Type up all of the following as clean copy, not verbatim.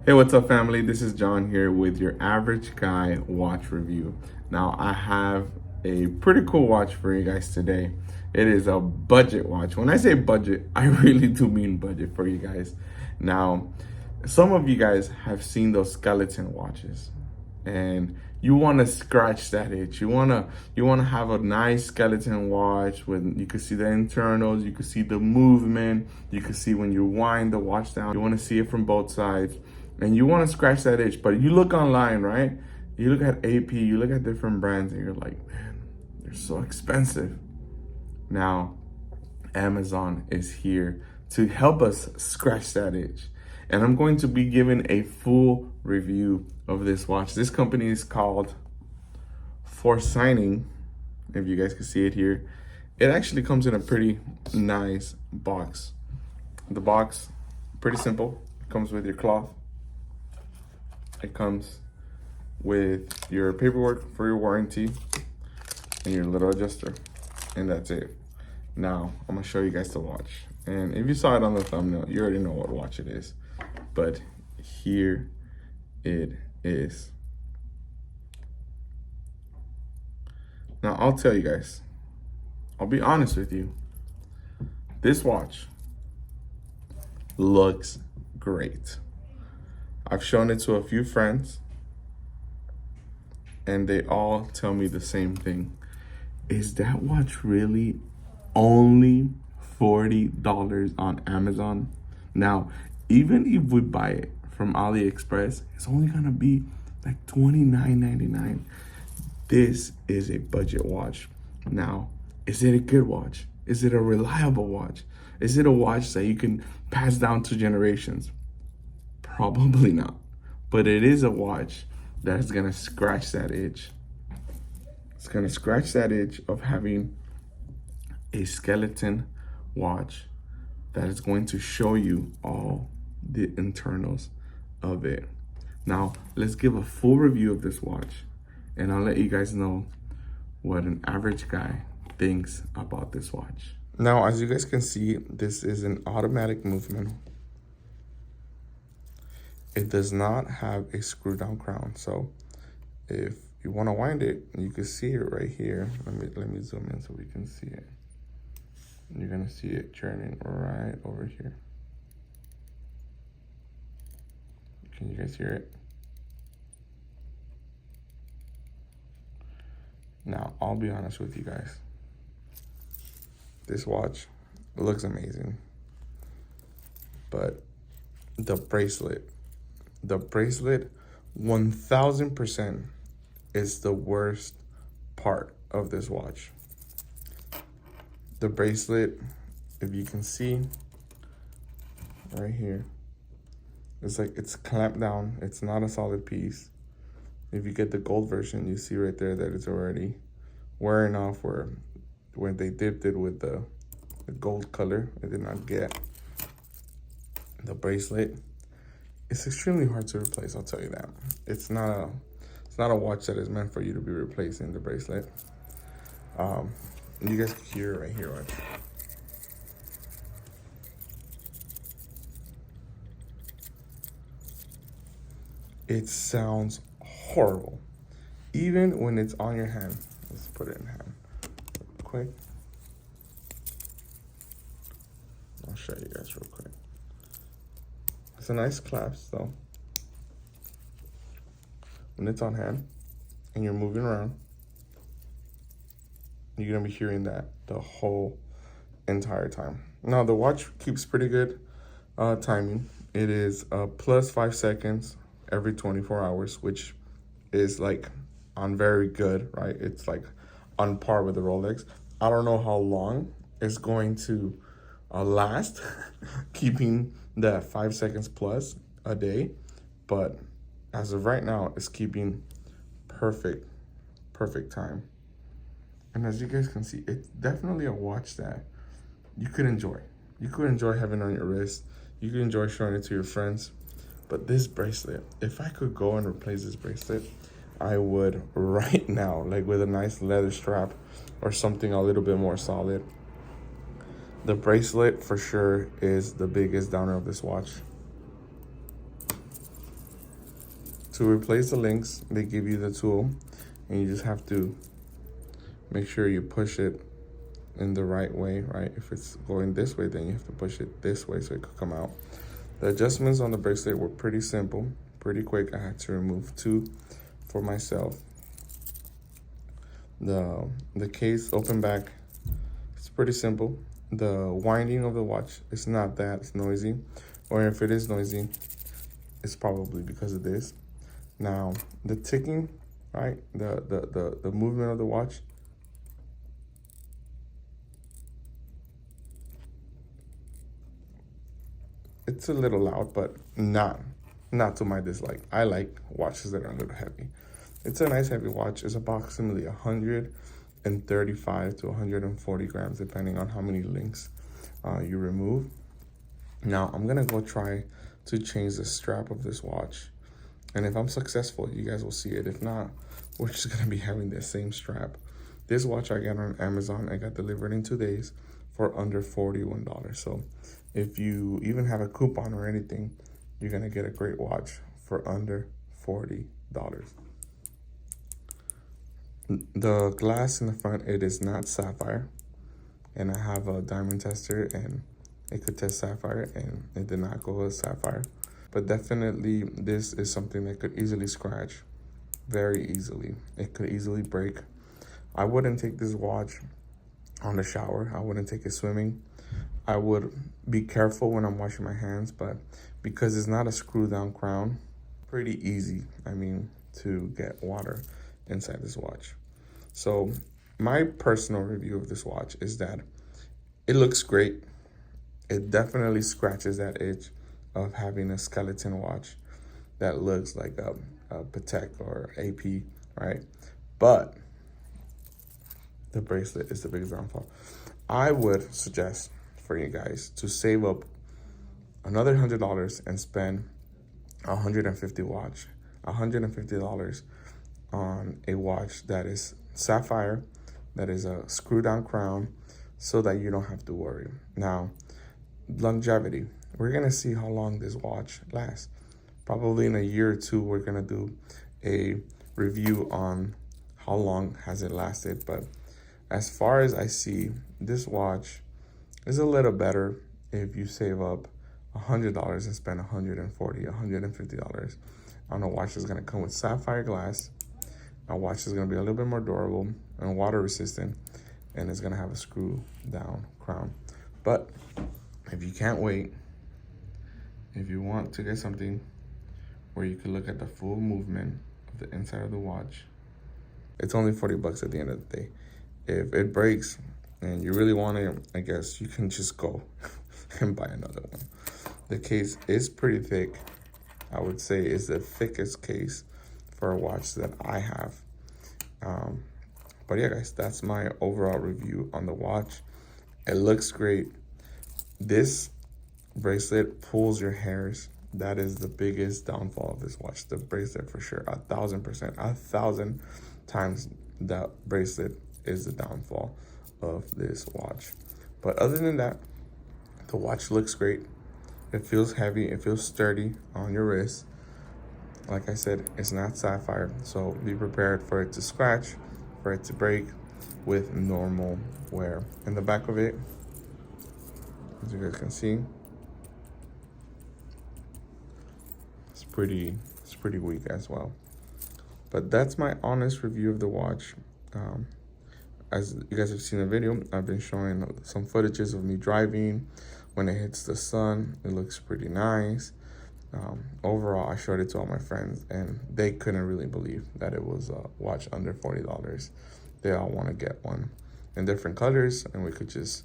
Hey, what's up, family? This is John here with your average guy watch review. Now, I have a pretty cool watch for you guys today. It is a budget watch. When I say budget, I really do mean budget for you guys. Now, some of you guys have seen those skeleton watches, and you want to scratch that itch. You want to have a nice skeleton watch with you can see the internals, you can see the movement, you can see when you wind the watch down. You want to see it from both sides, and you want to scratch that itch. But you look online, right? You look at AP, you look at different brands, and you're like, man, they're so expensive. Now, Amazon is here to help us scratch that itch. And I'm going to be giving a full review of this watch. This company is called For Signing. If you guys can see it here, it actually comes in a pretty nice box. The box, pretty simple. It comes with your cloth. It comes with your paperwork for your warranty and your little adjuster, and that's it. Now, I'm gonna show you guys the watch. And if you saw it on the thumbnail, you already know what watch it is. But here it is. Now, I'll tell you guys, I'll be honest with you. This watch looks great. I've shown it to a few friends, and they all tell me the same thing. Is that watch really only $40 on Amazon? Now, even if we buy it from AliExpress, it's only gonna be like $29.99. This is a budget watch. Now, is it a good watch? Is it a reliable watch? Is it a watch that you can pass down to generations? Probably not. But it is a watch that's gonna scratch that itch. It's gonna scratch that itch of having a skeleton watch that is going to show you all the internals of it. Now, let's give a full review of this watch, and I'll let you guys know what an average guy thinks about this watch. Now, as you guys can see, this is an automatic movement. It does not have a screw down crown, so if you want to wind it, you can see it right here. Let me zoom in so we can see it. You're gonna see it turning right over here. Can you guys hear it? Now, I'll be honest with you guys. This watch looks amazing, but the bracelet 1000% is the worst part of this watch. The bracelet, if you can see right here, it's like it's clamped down. It's not a solid piece. If you get the gold version, you see right there that it's already wearing off where when they dipped it with the gold color, it did not get the bracelet. It's extremely hard to replace, I'll tell you that. It's not a watch that is meant for you to be replacing the bracelet. You guys can hear it right here, right? It sounds horrible, even when it's on your hand. Let's put it in hand real quick. I'll show you guys real quick. It's a nice clasp though. When it's on hand and you're moving around, you're gonna be hearing that the whole entire time. Now, the watch keeps pretty good timing. It is plus 5 seconds every 24 hours, which is like on very good, right? It's like on par with the Rolex. I don't know how long it's going to last, keeping that 5 seconds plus a day, but as of right now, it's keeping perfect time. And as you guys can see, it's definitely a watch that you could enjoy. You could enjoy having on your wrist. You could enjoy showing it to your friends. But this bracelet, if I could go and replace this bracelet, I would right now, like with a nice leather strap or something a little bit more solid. The bracelet for sure is the biggest downer of this watch. To replace the links, they give you the tool, and you just have to make sure you push it in the right way, right? If it's going this way, then you have to push it this way so it could come out. The adjustments on the bracelet were pretty simple, pretty quick. I had to remove 2 for myself. The case open back, it's pretty simple. The winding of the watch is not that noisy, or if it is noisy, it's probably because of this. Now the ticking, right? The movement of the watch. It's a little loud, but not to my dislike. I like watches that are a little heavy. It's a nice heavy watch. It's approximately 135 to 140 grams, depending on how many links you remove. Now I'm gonna go try to change the strap of this watch. And if I'm successful, you guys will see it. If not, we're just gonna be having the same strap. This watch I got on Amazon. I got delivered in 2 days for under $41. So if you even have a coupon or anything, you're gonna get a great watch for under $40. The glass in the front, it is not sapphire. And I have a diamond tester and it could test sapphire and it did not go as sapphire. But definitely this is something that could easily scratch very easily. It could easily break. I wouldn't take this watch on the shower. I wouldn't take it swimming. I would be careful when I'm washing my hands, but because it's not a screw down crown, pretty easy, to get water inside this watch. So my personal review of this watch is that it looks great. It definitely scratches that itch of having a skeleton watch that looks like a Patek or AP, right? But the bracelet is the biggest downfall. I would suggest for you guys to save up another $100 and spend $150 on a watch that is sapphire, that is a screw down crown, so that you don't have to worry. Now, longevity. We're gonna see how long this watch lasts. Probably in a year or 2, we're gonna do a review on how long has it lasted. But as far as I see, this watch is a little better if you save up $100 and spend $140, $150 on a watch that's gonna come with sapphire glass. A watch is gonna be a little bit more durable and water resistant, and it's gonna have a screw down crown. But if you can't wait, if you want to get something where you can look at the full movement of the inside of the watch, it's only $40 at the end of the day. If it breaks and you really want it, I guess you can just go and buy another one. The case is pretty thick. I would say it's the thickest case for a watch that I have. But yeah, guys, that's my overall review on the watch. It looks great. This bracelet pulls your hairs. That is the biggest downfall of this watch. The bracelet for sure, 1,000%, 1,000 times that bracelet is the downfall of this watch. But other than that, the watch looks great. It feels heavy, it feels sturdy on your wrist. Like I said, it's not sapphire, so be prepared for it to scratch, for it to break with normal wear. In the back of it, as you guys can see, it's pretty weak as well. But that's my honest review of the watch. As you guys have seen the video, I've been showing some footages of me driving. When it hits the sun, it looks pretty nice. Overall, I showed it to all my friends, and they couldn't really believe that it was a watch under $40. They all want to get one in different colors, and we could just,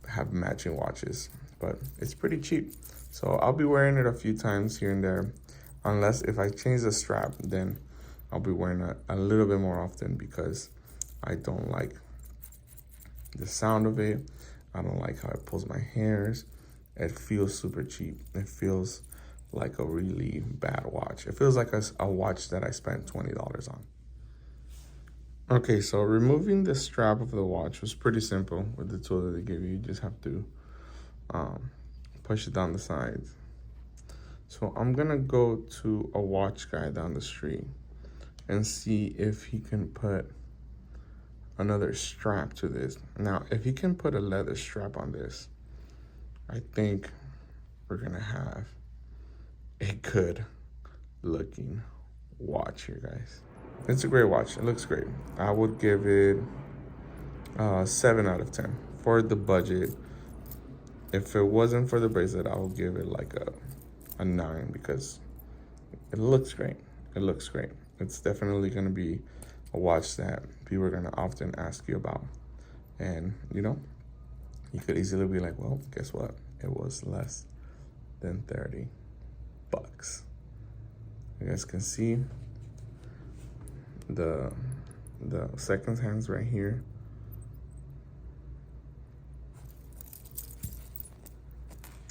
have matching watches. But it's pretty cheap. So I'll be wearing it a few times here and there. Unless if I change the strap, then I'll be wearing it a little bit more often because I don't like the sound of it. I don't like how it pulls my hairs. It feels super cheap. It feels like a really bad watch. It feels like a watch that I spent $20 on. Okay, so removing the strap of the watch was pretty simple with the tool that they give you. You just have to push it down the sides So I'm gonna go to a watch guy down the street and see if he can put another strap to this. Now, if he can put a leather strap on this, I think we're gonna have a good looking watch here, guys. It's a great watch. It looks great. I would give it 7 out of 10 for the budget. If it wasn't for the bracelet, I would give it like a 9 because it looks great. It looks great. It's definitely going to be a watch that people are going to often ask you about. And, you know, you could easily be like, well, guess what? It was less than 30 bucks. You guys can see the second hands right here.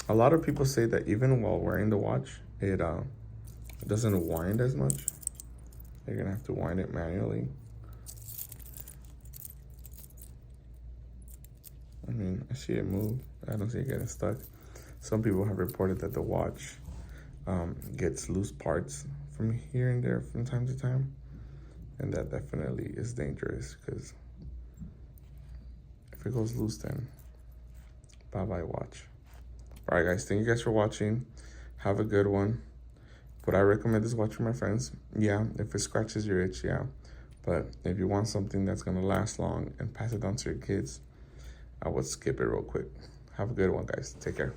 A lot of people say that even while wearing the watch, it doesn't wind as much. You're gonna have to wind it manually. I mean, I see it move. I don't see it getting stuck. Some people have reported that the watch gets loose parts from here and there from time to time. And that definitely is dangerous because if it goes loose, then bye-bye watch. All right, guys, thank you guys for watching. Have a good one. Would I recommend this watch for my friends? Yeah, if it scratches your itch, yeah. But if you want something that's gonna last long and pass it on to your kids, I would skip it real quick. Have a good one, guys. Take care.